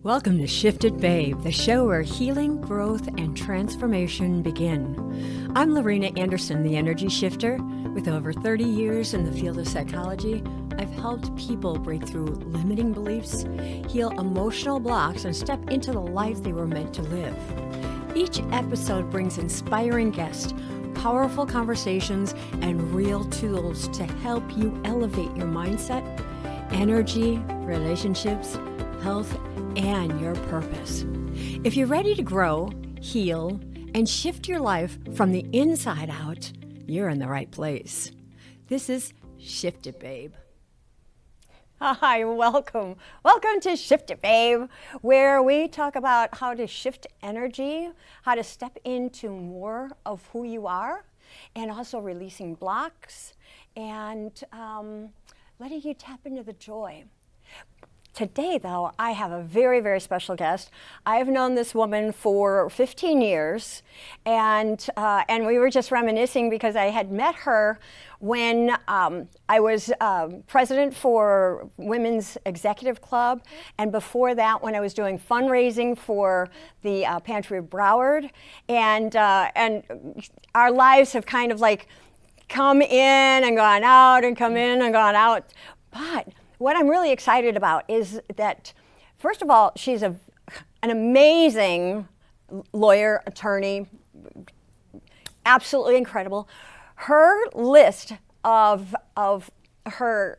Welcome to Shifted Babe, the show where healing, growth, and transformation begin. I'm Laurina Anderson, the energy shifter. With over 30 years in the field of psychology, I've helped people break through limiting beliefs, heal emotional blocks, and step into the life they were meant to live. Each episode brings inspiring guests, powerful conversations, and real tools to help you elevate your mindset, energy, relationships, health, and your purpose. If you're ready to grow, heal, and shift your life from the inside out, you're in the right place. This is Shifted Babe. Hi, welcome. Welcome to Shifted Babe, where we talk about how to shift energy, how to step into more of who you are, and also releasing blocks and letting you tap into the joy. Today, though, I have a very, very special guest. I've known this woman for 15 years, and we were just reminiscing because I had met her when I was president for Women's Executive Club, and before that, when I was doing fundraising for the Pantry of Broward, and our lives have kind of like come in and gone out and come in and gone out, but what I'm really excited about is that, first of all, she's an amazing lawyer, attorney, absolutely incredible. Her list of her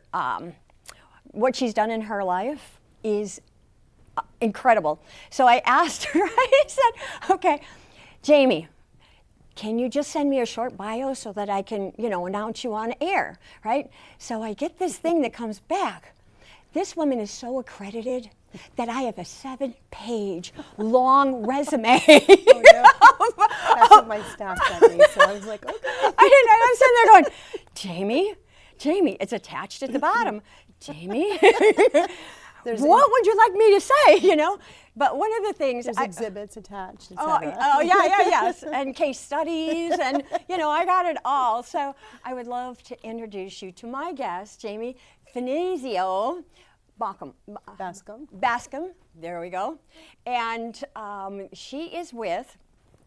what she's done in her life is incredible. So I asked her, I said, okay, Jamie, can you just send me a short bio so that I can, announce you on air, right? So I get this thing that comes back. This woman is so accredited that I have a 7-page long resume. Oh, no. That's what my staff sent me, so I was like, okay. I'm sitting there going, Jamie, it's attached at the bottom. Jamie, what would you like me to say, But one of the things— There's exhibits attached, et cetera. Yes, and case studies, and, I got it all. So I would love to introduce you to my guest, Jamie Finizio. Bascom, there we go. And she is with—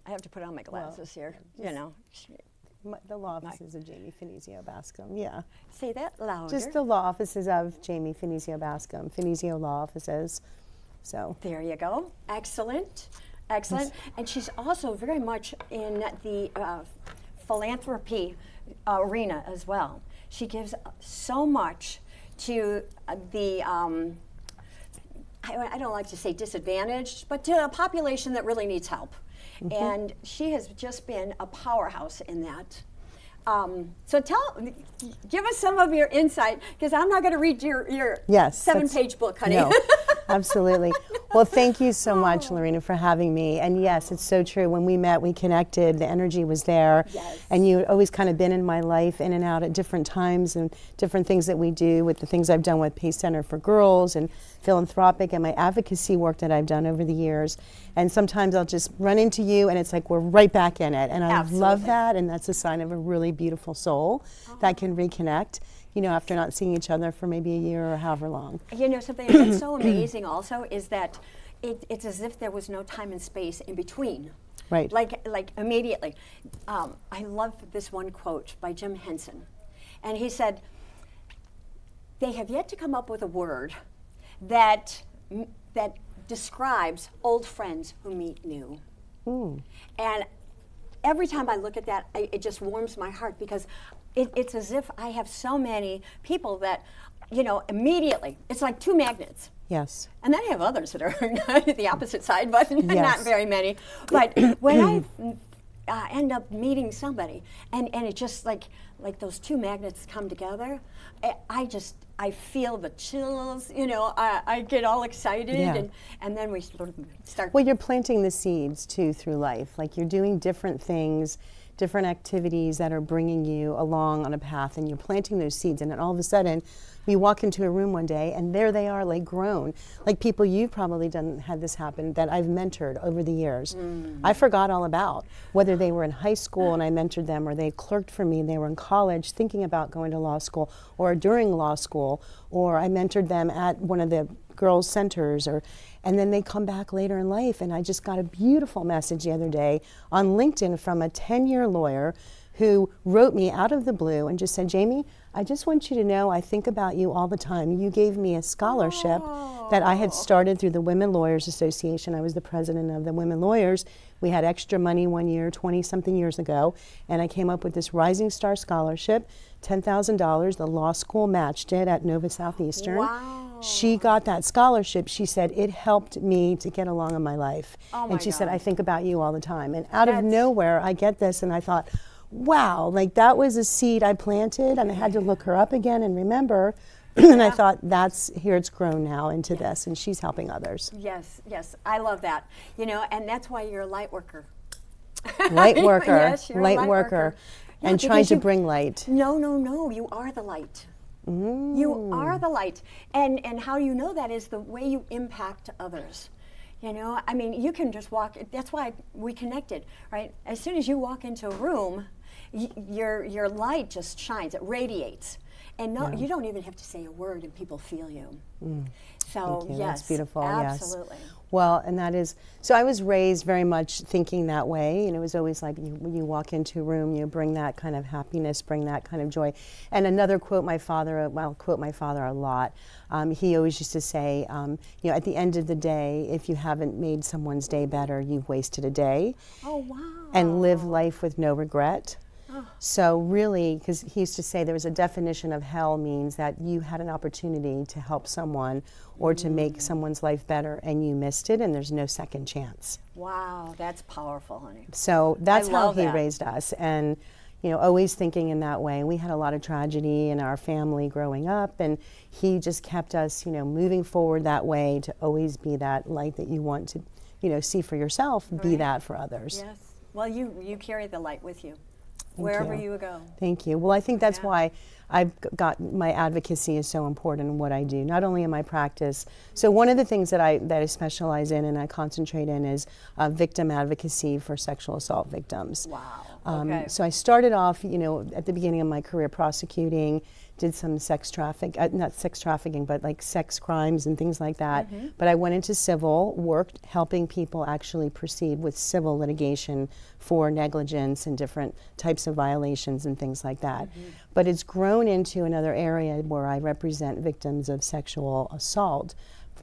I have to put on my glasses here, The law offices of Jamie Finizio Bascom, yeah. Say that louder. Just the law offices of Jamie Finizio Bascom, Finizio Law Offices. So there you go. Excellent. And she's also very much in the philanthropy arena as well. She gives so much to the, I don't like to say disadvantaged, but to a population that really needs help. Mm-hmm. And she has just been a powerhouse in that. So give us some of your insight, because I'm not going to read your 7-page book, honey. No, absolutely. Well, thank you so much, Laurina, for having me. And yes, it's so true. When we met, we connected, the energy was there. Yes. And you'd always kind of been in my life, in and out at different times, and different things that we do with the things I've done with Pace Center for Girls and philanthropic and my advocacy work that I've done over the years. And sometimes I'll just run into you and it's like we're right back in it. And I love that, and that's a sign of a really beautiful soul that can reconnect, after not seeing each other for maybe a year or however long. Something that's so amazing also is that it's as if there was no time and space in between. Right. Like immediately. I love this one quote by Jim Henson. And he said, they have yet to come up with a word that describes old friends who meet new. Mm. And every time I look at that, it just warms my heart, because it's as if I have so many people that, immediately, it's like two magnets. Yes. And then I have others that are the opposite side, but not very many. But when I end up meeting somebody, and it just like those two magnets come together, I feel the chills, I get all excited, and then we sort of start. Well, you're planting the seeds too through life. Like, you're doing different things, different activities that are bringing you along on a path, and you're planting those seeds, and then all of a sudden you walk into a room one day and there they are, like grown. Like people you've probably had this happen that I've mentored over the years. I forgot all about, whether they were in high school and I mentored them, or they clerked for me and they were in college thinking about going to law school, or during law school, or I mentored them at one of the girls' centers, and then they come back later in life. And I just got a beautiful message the other day on LinkedIn from a 10-year lawyer who wrote me out of the blue and just said, Jamie, I just want you to know I think about you all the time. You gave me a scholarship that I had started through the Women Lawyers Association. I was the president of the Women Lawyers. We had extra money one year, 20-something years ago, and I came up with this Rising Star Scholarship, $10,000. The law school matched it at Nova Southeastern. Wow. She got that scholarship. She said, it helped me to get along in my life. Oh my and she said, God. I think about you all the time. And out of nowhere, I get this, and I thought, wow, like that was a seed I planted, and I had to look her up again and remember. And I thought, here it's grown now into this, and she's helping others. Yes, I love that. And that's why you're a light worker. Light worker, Yes, you're a light worker. and Yeah, trying to you- bring light. No, you are the light. You are the light. And how you know that is the way you impact others. I mean, you can just walk, that's why we connected, right? As soon as you walk into a room, your light just shines, it radiates. And you don't even have to say a word and people feel you. So, Thank you. yes, That's beautiful. absolutely. Yes. Well, and that is, so I was raised very much thinking that way, and it was always like when you walk into a room, you bring that kind of happiness, bring that kind of joy. And another quote my father, I'll quote my father a lot, he always used to say, at the end of the day, if you haven't made someone's day better, you've wasted a day. Oh, wow. And live life with no regret. So really, because he used to say there was a definition of hell means that you had an opportunity to help someone or to make someone's life better and you missed it and there's no second chance. Wow, that's powerful, honey. So that's how love he that. raised us, and always thinking in that way. We had a lot of tragedy in our family growing up, and he just kept us, moving forward that way to always be that light that you want to, see for yourself, be that for others. Yes. Well, you carry the light with you. Thank Wherever you. you go. Thank you. Well, I think that's why I've got my advocacy is so important in what I do, not only in my practice. So one of the things that I specialize in and I concentrate in is victim advocacy for sexual assault victims. Wow. Okay. So I started off, at the beginning of my career prosecuting, did some not sex trafficking, but like sex crimes and things like that. But I went into civil, worked helping people actually proceed with civil litigation for negligence and different types of violations and things like that. But it's grown into another area where I represent victims of sexual assault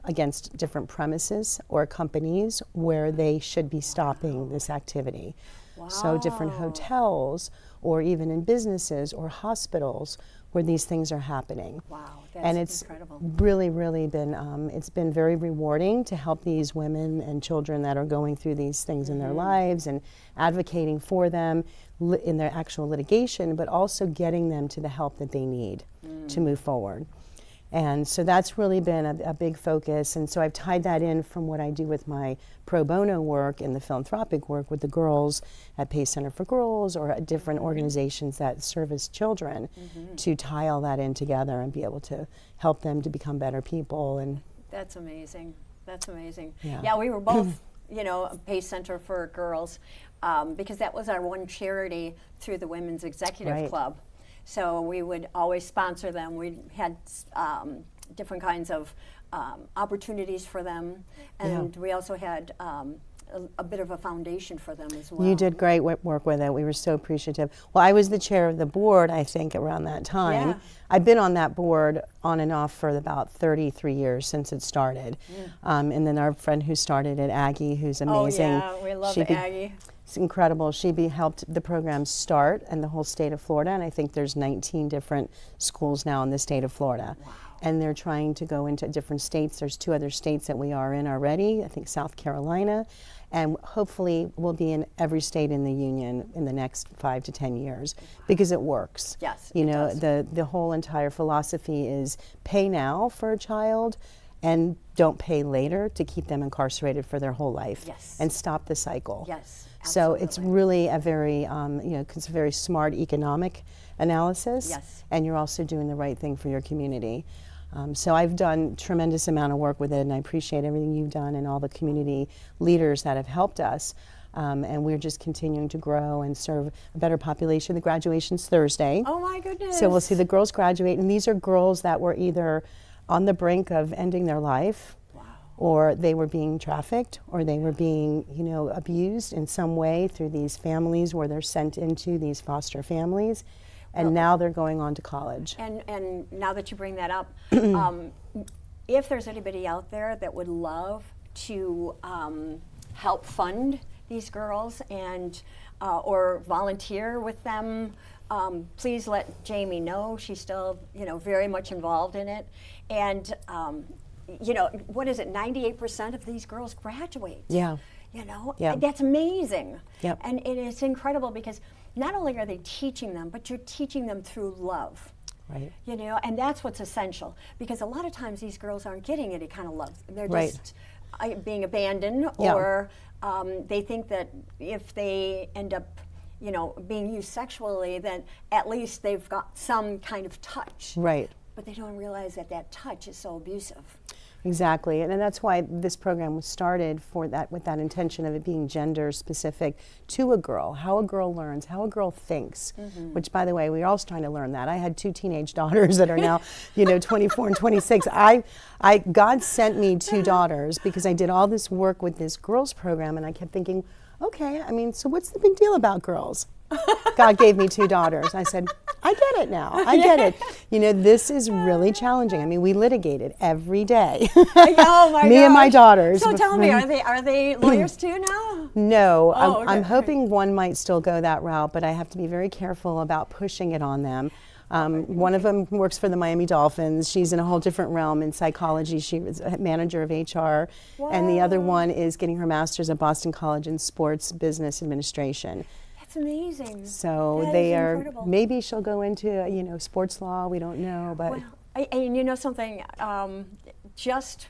against different premises or companies where they should be stopping this activity. Wow. So different hotels or even in businesses or hospitals where these things are happening. Wow, that's and it's incredible. really been, it's been very rewarding to help these women and children that are going through these things in their lives and advocating for them in their actual litigation, but also getting them to the help that they need to move forward. And so that's really been a big focus. And so I've tied that in from what I do with my pro bono work and the philanthropic work with the girls at Pace Center for Girls or at different organizations that service children to tie all that in together and be able to help them to become better people. And That's amazing. That's amazing. Yeah. Yeah, we were both, Pace Center for Girls, because that was our one charity through the Women's Executive Right. Club. So we would always sponsor them. We had different kinds of opportunities for them, and we also had a bit of a foundation for them as well. you did great work with it. We were so appreciative. Well, I was the chair of the board, I think, around that time. Yeah. I've been on that board on and off for about 33 years since it started. And then our friend who started it, Aggie, who's amazing. Oh yeah, we love Aggie. It's incredible. She helped the program start in the whole state of Florida, and I think there's 19 different schools now in the state of Florida. Wow. And they're trying to go into different states. There's 2 other states that we are in already, I think South Carolina, and hopefully we'll be in every state in the union in the next 5 to 10 years because it works. Yes, You it know, does. the whole entire philosophy is pay now for a child and don't pay later to keep them incarcerated for their whole life. Yes. And stop the cycle. Yes, So it's absolutely. really a very, it's a very smart economic analysis. Yes. And you're also doing the right thing for your community. So I've done tremendous amount of work with it, and I appreciate everything you've done and all the community leaders that have helped us. And we're just continuing to grow and serve a better population. The graduation's Thursday. Oh my goodness. So we'll see the girls graduate, and these are girls that were either on the brink of ending their life, or they were being trafficked, or they were being, you know, abused in some way through these families where they're sent into these foster families, and now they're going on to college. And now that you bring that up, if there's anybody out there that would love to help fund these girls and or volunteer with them, please let Jamie know. She's still, you know, very much involved in it. And you know, what is it? 98% of these girls graduate. Yeah. You know, Yeah. that's amazing. Yep. And it is incredible because not only are they teaching them, but you're teaching them through love. Right. You know, and that's what's essential, because a lot of times these girls aren't getting any kind of love. They're Right. just being abandoned, Yeah. or they think that if they end up, you know, being used sexually, then at least they've got some kind of touch. Right. But they don't realize that that touch is so abusive. Exactly, and that's why this program was started for that, with that intention of it being gender specific to a girl, how a girl learns, how a girl thinks, which, by the way, we're also trying to learn that. I had 2 teenage daughters that are now, you know, 24 and 26. God sent me 2 daughters because I did all this work with this girls program, and I kept thinking, okay, I mean, so what's the big deal about girls? God gave me 2 daughters. I said, I get it now. I get it. You know, this is really challenging. I mean, we litigated every day. Oh my Me and my daughters. So tell me, are they lawyers too now? No, Oh, okay. I'm hoping one might still go that route, but I have to be very careful about pushing it on them. One of them works for the Miami Dolphins. She's in a whole different realm in psychology. She was a manager of HR. And the other one is getting her master's at Boston College in sports business administration. That's amazing. So That they is are, incredible. maybe she'll go into, you know, sports law. We don't know, but. Well, and you know something, just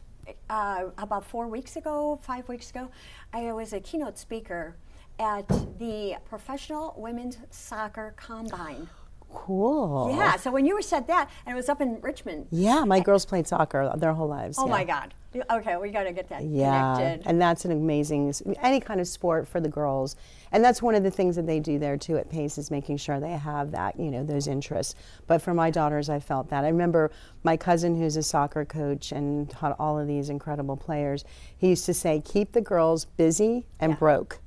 about 4 weeks ago, 5 weeks ago, I was a keynote speaker at the Professional Women's Soccer Combine. Cool. Yeah, so when you were said that, and it was up in Richmond. Yeah, my girls played soccer their whole lives. Oh yeah. my God. Okay, we got to get that Yeah, connected. and that's an amazing, any kind of sport for the girls. And that's one of the things that they do there too at PACE, is making sure they have that, you know, those interests. But for my daughters, I felt that. I remember my cousin, who's a soccer coach and taught all of these incredible players, he used to say, keep the girls busy and broke.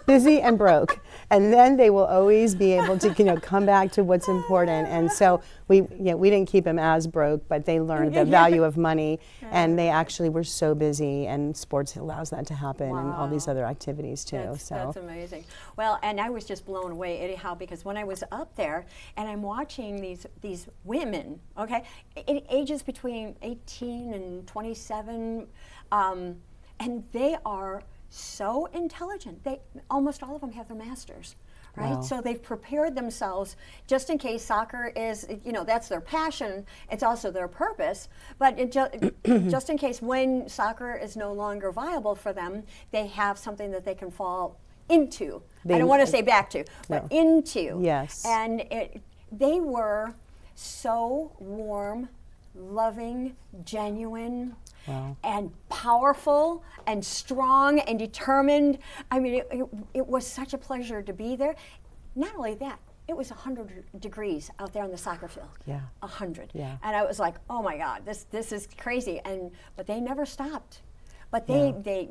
Busy and broke, and then they will always be able to, you know, come back to what's important. And so we didn't keep them as broke, but they learned the value of money, and they actually were so busy. And sports allows that to happen, and all these other activities too. That's amazing. Well, and I was just blown away anyhow, because when I was up there and I'm watching these women, okay, ages between 18 and 27, and they are so intelligent. They almost all of them have their masters, right? Wow. So they've prepared themselves just in case soccer is, you know, that's their passion. It's also their purpose. But just in case when soccer is no longer viable for them, they have something that they can fall into. I don't want to say back to, but into. Yes. And they were so warm, loving, genuine. Wow. And powerful and strong and determined. I mean, it was such a pleasure to be there. Not only that, it was 100 degrees out there on the soccer field. Yeah. 100. Yeah. And I was like, oh my God, this is crazy. But they never stopped. But the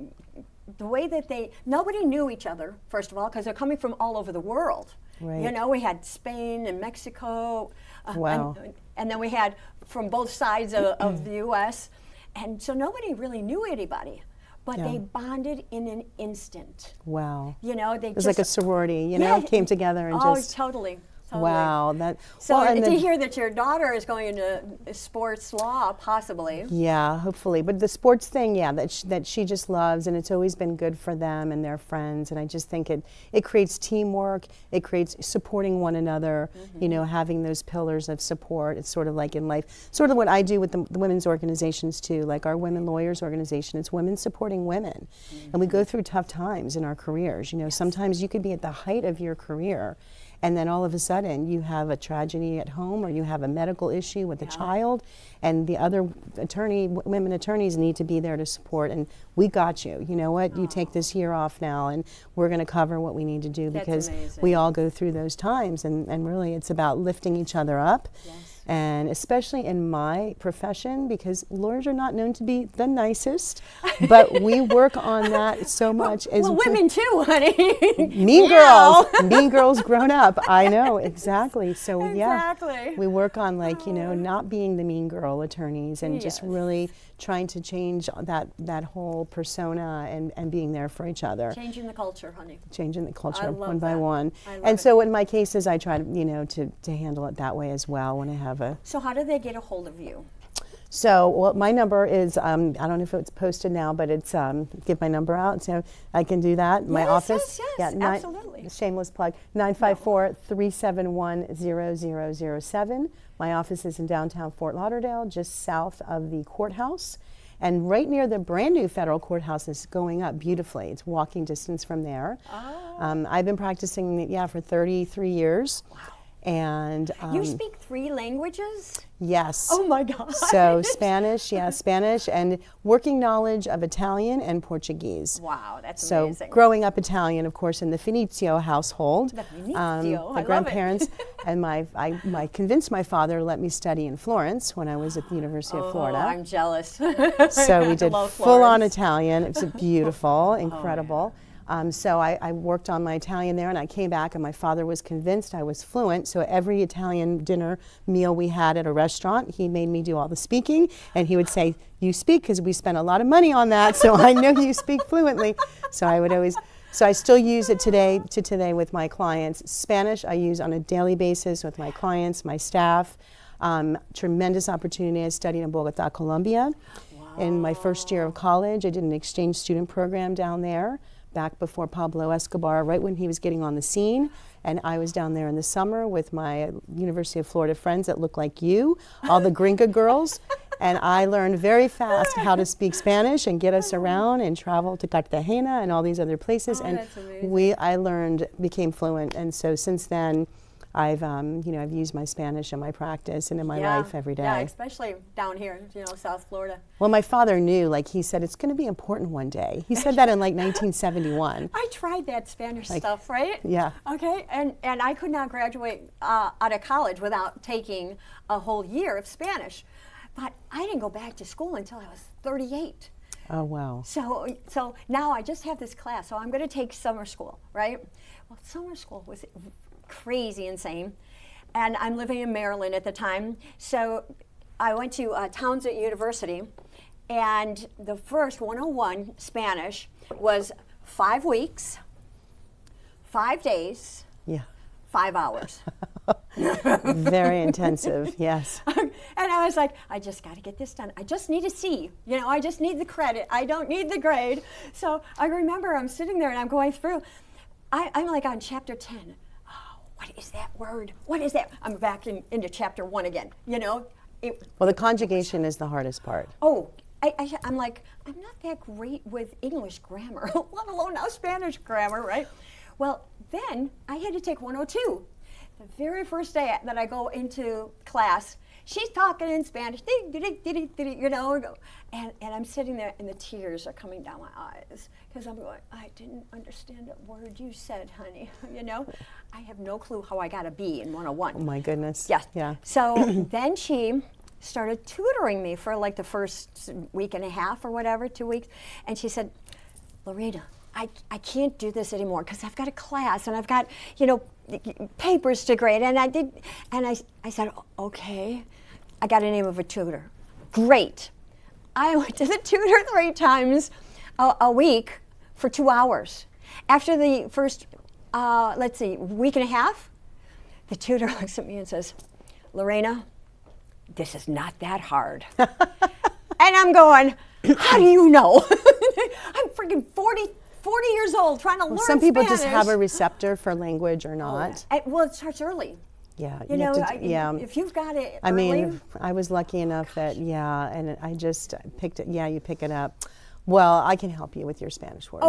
way that nobody knew each other, first of all, because they're coming from all over the world. Right. You know, we had Spain and Mexico. Wow. And then we had from both sides of the U.S., and so nobody really knew anybody, but they bonded in an instant. Wow. You know, It was like a sorority, you know, came together and just. Totally. Wow. So and to hear that your daughter is going into sports law, possibly. Yeah, hopefully. But the sports thing, that she just loves, and it's always been good for them and their friends. And I just think it creates teamwork. It creates supporting one another, you know, having those pillars of support. It's sort of like in life, sort of what I do with the women's organizations too, like our Women Lawyers organization. It's women supporting women. And we go through tough times in our careers. You know, sometimes you could be at the height of your career, and then all of a sudden you have a tragedy at home, or you have a medical issue with a child, and the other women attorneys need to be there to support. And we got you. You know what? You take this year off now, and we're going to cover what we need to do, because we all go through those times. And really, it's about lifting each other up. Yes. And especially in my profession, because lawyers are not known to be the nicest, but we work on that so much. Well, women too, honey. Mean girls, mean girls grown up. I know, exactly. So Exactly. we work on not being the mean girl attorneys and just really trying to change that whole persona and being there for each other. Changing the culture, honey. Changing the culture one that. by one. I love And it. so in my cases, I try to handle it that way as well when I have a. So how do they get a hold of you? So, well, my number is, I don't know if it's posted now, but it's, give my number out, so I can do that. My office. Yes, absolutely. Shameless plug, 954-371-0007. My office is in downtown Fort Lauderdale, just south of the courthouse. And right near the brand new federal courthouse is going up beautifully. It's walking distance from there. Oh. I've been practicing, for 33 years. Wow. And You speak 3 languages? yes. Oh my God. So Spanish, Spanish, and working knowledge of Italian and Portuguese. Wow, that's So amazing. growing up Italian, of course, in the Finizio household. The Finizio, I the grandparents, and I convinced my father to let me study in Florence when I was at the University of Florida. I'm jealous. So we did love full-on Florence. Italian. It's beautiful, incredible. So I worked on my Italian there, and I came back, and my father was convinced I was fluent. So every Italian dinner meal we had at a restaurant, he made me do all the speaking, and he would say, "You speak because we spent a lot of money on that, so I know you speak fluently." So I would always. So I still use it today with my clients. Spanish I use on a daily basis with my clients, my staff. Tremendous opportunity. I studied in Bogota, Colombia. Wow. In my first year of college, I did an exchange student program down there, back before Pablo Escobar, right when he was getting on the scene. And I was down there in the summer with my University of Florida friends that look like you, all the gringa girls. And I learned very fast how to speak Spanish and get us around and travel to Cartagena and all these other places. And that's amazing. became fluent. And so since then, I've used my Spanish in my practice and in my life every day. Yeah, especially down here, South Florida. Well, my father knew, he said, it's going to be important one day. He said that in 1971. I tried that Spanish stuff, right? Yeah. Okay, and I could not graduate out of college without taking a whole year of Spanish. But I didn't go back to school until I was 38. Oh, wow. So now I just have this class, so I'm going to take summer school, right? Well, summer school was crazy insane, and I'm living in Maryland at the time, so I went to Townsend University, and the first 101 Spanish was 5 weeks, 5 days, 5 hours. Very intensive, yes. And I was like, I just got to get this done. I just need a C. I just need the credit. I don't need the grade. So I remember I'm sitting there and I'm going through. I'm like on chapter 10. What is that word? What is that? I'm back into chapter 1 again, Well, the conjugation is the hardest part. Oh, I'm like, I'm not that great with English grammar, let alone now Spanish grammar, right? Well, then I had to take 102. The very first day that I go into class, she's talking in Spanish, and I'm sitting there and the tears are coming down my eyes because I'm going, I didn't understand a word you said, honey. I have no clue how I got a B in 101. Oh my goodness. Yes. Yeah. So then she started tutoring me for the first week and a half or whatever, 2 weeks, and she said, Laurina, I can't do this anymore because I've got a class and I've got, papers to grade. And I said, okay. I got a name of a tutor. Great. I went to the tutor 3 times a week for 2 hours. After the first, week and a half, the tutor looks at me and says, Laurina, this is not that hard. And I'm going, how do you know? I'm freaking 40 years old trying to learn Some people Spanish. just have a receptor for language or not. Well, it starts early. Yeah. If you've got it early. I was lucky enough that, and I just picked it. Yeah, you pick it up. Well, I can help you with your Spanish words.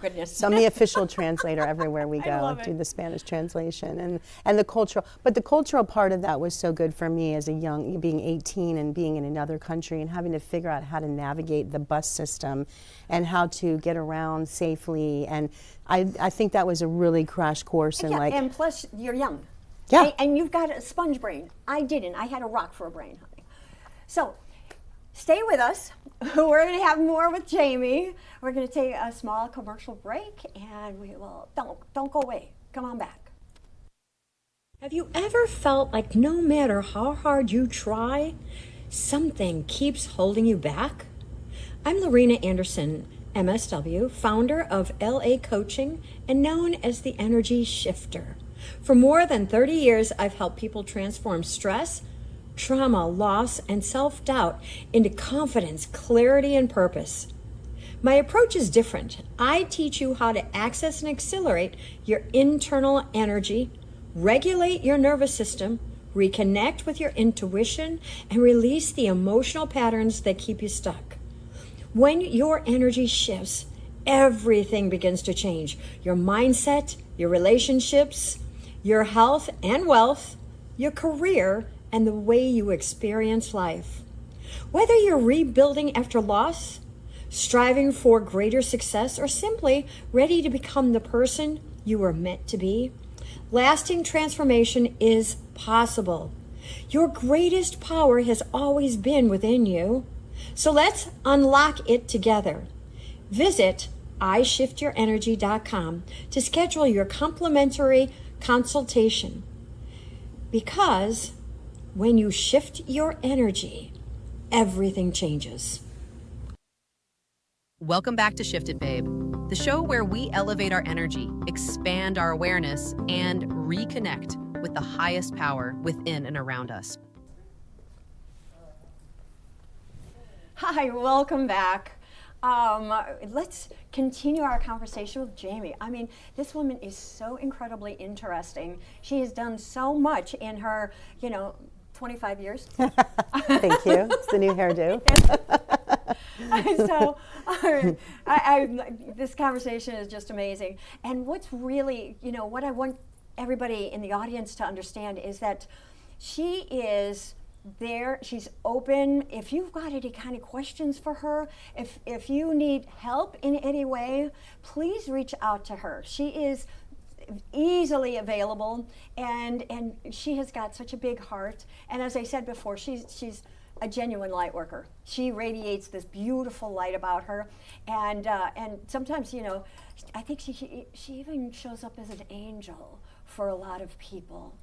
Goodness. So I'm the official translator everywhere we go. love I do it. the Spanish translation and the cultural. But the cultural part of that was so good for me as being 18 and being in another country and having to figure out how to navigate the bus system and how to get around safely. And I think that was a really crash course in and plus you're young. Yeah. And you've got a sponge brain. I didn't. I had a rock for a brain, honey. So stay with us. We're going to have more with Jamie. We're going to take a small commercial break, and we will, don't go away. Come on back. Have you ever felt like no matter how hard you try, something keeps holding you back? I'm Laurina Anderson, MSW, founder of LA Coaching and known as the Energy Shifter. For more than 30 years, I've helped people transform stress, trauma, loss, and self-doubt into confidence, clarity, and purpose. My approach is different. I teach you how to access and accelerate your internal energy, regulate your nervous system, reconnect with your intuition, and release the emotional patterns that keep you stuck. When your energy shifts, everything begins to change. Your mindset, your relationships, your health and wealth, your career, and the way you experience life. Whether you're rebuilding after loss, striving for greater success, or simply ready to become the person you were meant to be, lasting transformation is possible. Your greatest power has always been within you. So let's unlock it together. Visit ishiftyourenergy.com to schedule your complimentary consultation. Because when you shift your energy, everything changes. Welcome back to Shift It, Babe, the show where we elevate our energy, expand our awareness, and reconnect with the highest power within and around us. Hi, welcome back. Let's continue our conversation with Jamie. I mean, this woman is so incredibly interesting. She has done so much in her, 25 years. Thank you. It's the new hairdo. So this conversation is just amazing. And what's really, what I want everybody in the audience to understand is that she is there, she's open. If you've got any kind of questions for her, if you need help in any way, please reach out to her. She is easily available, and she has got such a big heart. And as I said before, she's a genuine light worker. She radiates this beautiful light about her, and sometimes, I think she even shows up as an angel for a lot of people.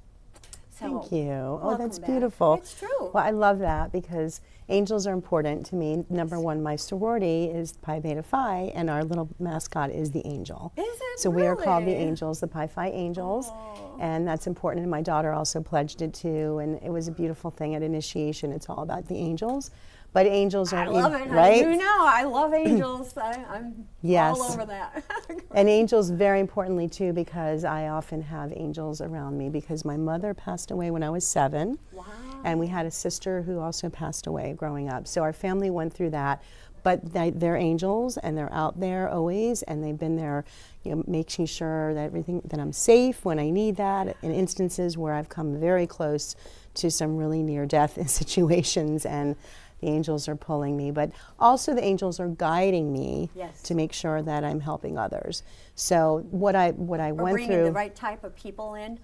Thank you. Oh, that's beautiful. It's true. Well, I love that because angels are important to me. Number one, my sorority is Pi Beta Phi, and our little mascot is the angel. Is it? So really? we are called the angels, the Pi Phi angels. Oh. And that's important. And my daughter also pledged it too. And it was a beautiful thing at initiation. It's all about the angels. But angels are, I love it. right? You know, I love angels. I'm all over that. And angels, very importantly too, because I often have angels around me because my mother passed away when I was 7. Wow. And we had a sister who also passed away growing up. So our family went through that. But they're angels, and they're out there always, and they've been there, making sure that that I'm safe when I need that. In instances where I've come very close to some really near-death situations, and the angels are pulling me. But also the angels are guiding me to make sure that I'm helping others. So what I went through, bringing the right type of people in.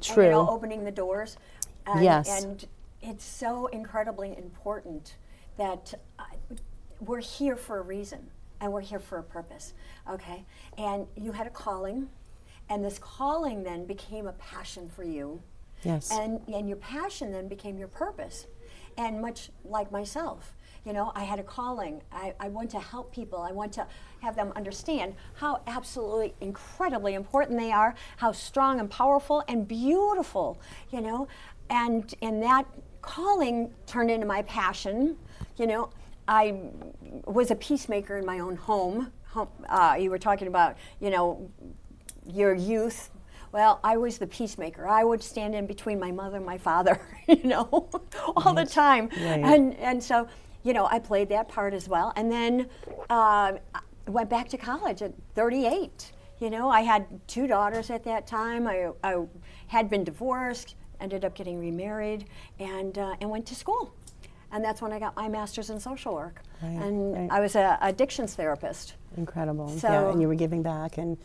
True. And, opening the doors. And, yes. And it's so incredibly important that we're here for a reason, and we're here for a purpose, okay? And you had a calling, and this calling then became a passion for you. Yes. And your passion then became your purpose. And much like myself, I had a calling. I want to help people. I want to have them understand how absolutely incredibly important they are, how strong and powerful and beautiful, and that calling turned into my passion. I was a peacemaker in my own home. You were talking about, your youth. Well, I was the peacemaker. I would stand in between my mother and my father, all the time. Right. And so, I played that part as well. And then went back to college at 38. I had 2 daughters at that time. I had been divorced, ended up getting remarried, and went to school. And that's when I got my master's in social work. Right, and I was an addictions therapist. Incredible. So, yeah, and you were giving back, and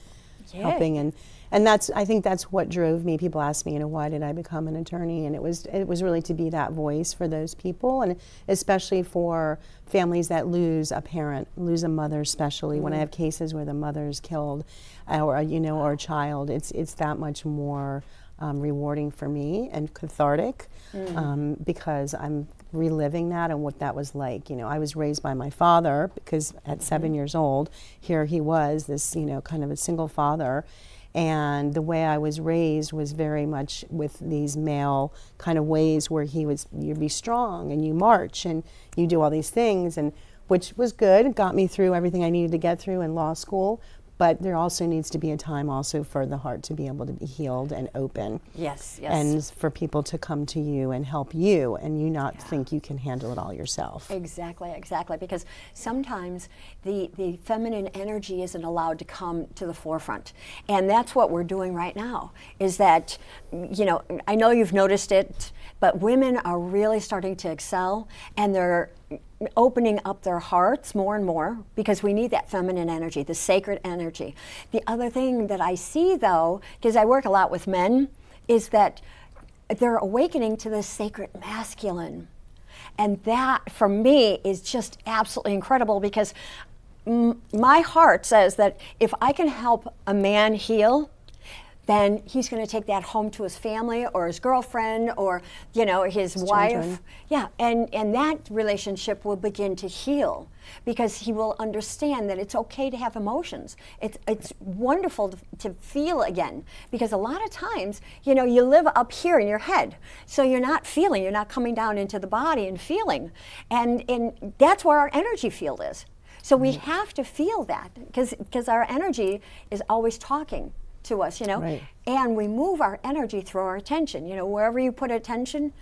helping, and that's, I think that's what drove me. People ask me, why did I become an attorney? And it was really to be that voice for those people, and especially for families that lose a parent, lose a mother, especially when I have cases where the mother's killed, or or a child. It's that much more rewarding for me and cathartic, because I'm reliving that and what that was like. I was raised by my father, because at 7 years old, here he was, this kind of a single father. And the way I was raised was very much with these male kind of ways where you'd be strong and you march and you do all these things, and which was good. It got me through everything I needed to get through in law school. But there also needs to be a time also for the heart to be able to be healed and open. Yes. And for people to come to you and help you, and you not think you can handle it all yourself. Exactly. Because sometimes the feminine energy isn't allowed to come to the forefront. And that's what we're doing right now, is that, I know you've noticed it, but women are really starting to excel, and they're opening up their hearts more and more, because we need that feminine energy, the sacred energy. The other thing that I see, though, because I work a lot with men, is that they're awakening to the sacred masculine. And that, for me, is just absolutely incredible, because my heart says that if I can help a man heal, then he's going to take that home to his family or his girlfriend or, his wife. Children. Yeah, and that relationship will begin to heal, because he will understand that it's okay to have emotions. It's wonderful to feel again, because a lot of times, you live up here in your head, so you're not feeling, you're not coming down into the body and feeling. And that's where our energy field is. So we have to feel that, because our energy is always talking to us, Right. And we move our energy through our attention. Wherever you put attention,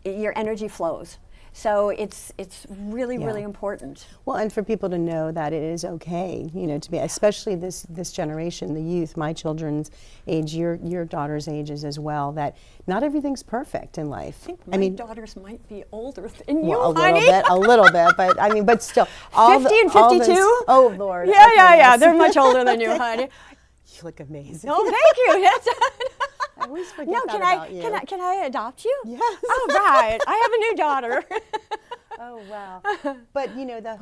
your energy flows. So it's really, really important. Well, and for people to know that it is okay, to be, especially this generation, the youth, my children's age, your daughter's ages as well, that not everything's perfect in life. I think my daughters might be older than you, honey. A little bit, but still. 50 and 52? Oh, Lord. Yeah, okay, yes. They're much older than you, honey. You look amazing. Oh, thank you. I always forget that about you. Can I adopt you? Yes. Oh, right. I have a new daughter. Oh, wow. But,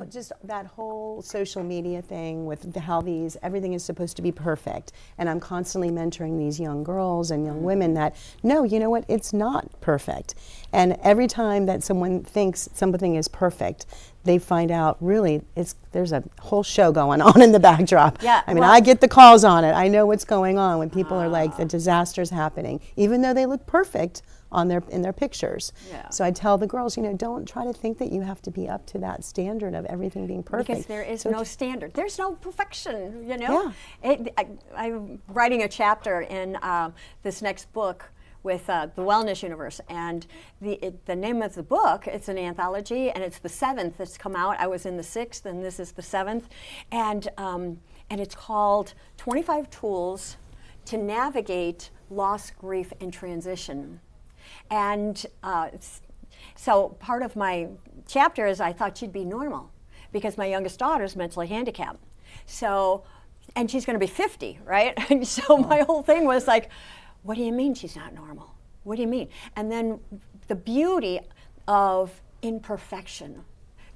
just that whole social media thing with how everything is supposed to be perfect. And I'm constantly mentoring these young girls and young women that, no, you know what, it's not perfect. And every time that someone thinks something is perfect, they find out really there's a whole show going on in the backdrop. Yeah, I get the calls on it. I know what's going on when people are like, the disaster's happening, even though they look perfect in their pictures. Yeah. So I tell the girls, don't try to think that you have to be up to that standard of everything being perfect. Because there is no standard. There's no perfection, Yeah. I'm writing a chapter in this next book with the Wellness Universe, and the name of the book, it's an anthology, and it's the 7th that's come out. I was in the 6th, and this is the 7th, and it's called 25 Tools to Navigate Loss, Grief, and Transition. And so part of my chapter is I thought she'd be normal, because my youngest daughter's mentally handicapped. So, and she's going to be 50, right? And so my whole thing was like, what do you mean she's not normal? What do you mean? And then the beauty of imperfection,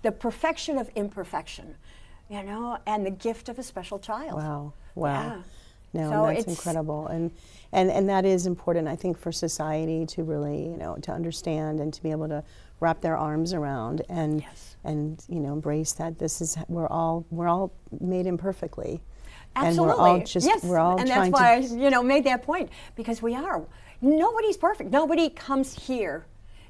the perfection of imperfection, and the gift of a special child. Wow. Yeah. No, So that's incredible. And that is important, I think, for society to really, to understand and to be able to wrap their arms around and embrace that we're all made imperfectly. Absolutely. And we're all just, we're all and trying that's why I, made that point, because we are. Nobody's perfect. Nobody comes here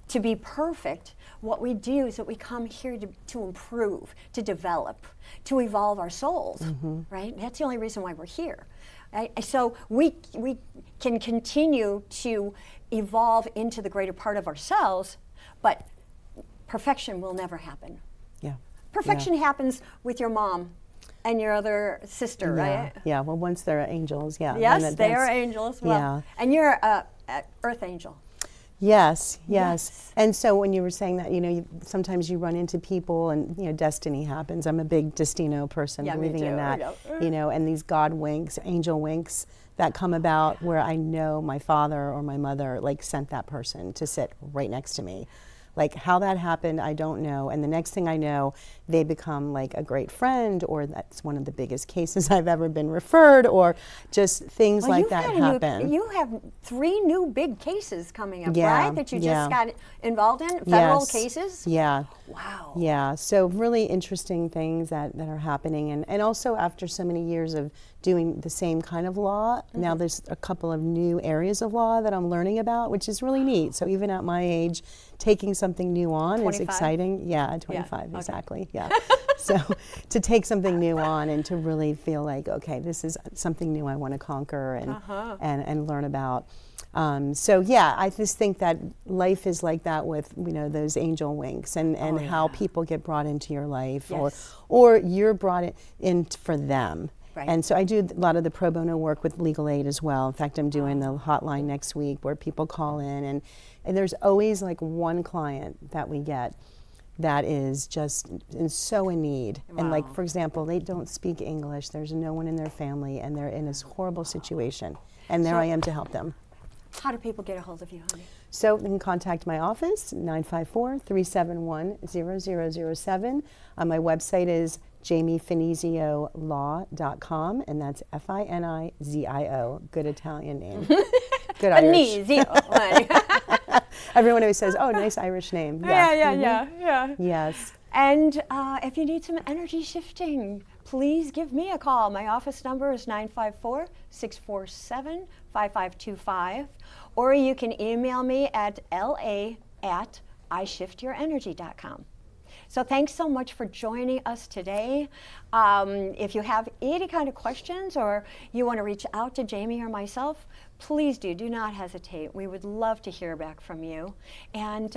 to be perfect. What we do is that we come here to improve, to develop, to evolve our souls, right? That's the only reason why we're here. Right? So we can continue to evolve into the greater part of ourselves, but perfection will never happen. Yeah. Perfection happens with your mom and your other sister, right? Yeah, well, once they're angels, Yes, they are angels. Well, yeah. And you're an earth angel. Yes, yes. Yes. And so when you were saying that, sometimes you run into people and, destiny happens. I'm a big Destino person, Yeah, me believing in too. that, and these God winks, angel winks that come about where I know my father or my mother sent that person to sit right next to me. How that happened, I don't know. And the next thing I know, they become a great friend, or that's one of the biggest cases I've ever been referred, or just things like that happen. You have 3 new big cases coming up, Yeah, right? That you yeah. just got involved in, federal Yes. cases? Yeah. Wow. Yeah, so really interesting things that are happening. And also after so many years of doing the same kind of law, now there's a couple of new areas of law that I'm learning about, which is really neat. So even at my age, taking something new on 25? is exciting. Yeah, at 25, okay. exactly. Yeah. So to take something new on and to really feel okay, this is something new I want to conquer and learn about. So yeah, I just think that life is like that with those angel winks and how people get brought into your life, Yes. or you're brought in for them. Right. And so I do a lot of the pro bono work with legal aid as well. In fact, I'm doing the hotline next week where people call in, and there's always one client that we get that is just so in need. Wow. And for example, they don't speak English. There's no one in their family, and they're in this horrible situation. And there I am to help them. How do people get a hold of you, honey? So you can contact my office, 954-371-0007. My website is jamiefinizio.com, and that's Finizio. Good Italian name. Good Irish. Finizio. Everyone always says, oh, nice Irish name. Yeah. Yes. And if you need some energy shifting, please give me a call. My office number is 954-647-5525, or you can email me at la@ishiftyourenergy.com. So thanks so much for joining us today. If you have any kind of questions or you want to reach out to Jamie or myself, please do not hesitate. We would love to hear back from you. And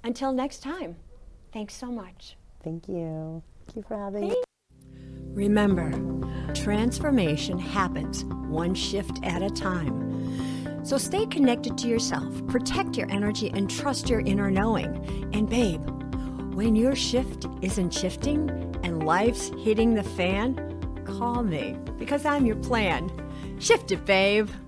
until next time, thanks so much. Thank you. Thank you for having me. Remember, transformation happens one shift at a time. So stay connected to yourself, protect your energy, and trust your inner knowing. And babe, when your shift isn't shifting and life's hitting the fan, call me, because I'm your plan. Shift it, babe.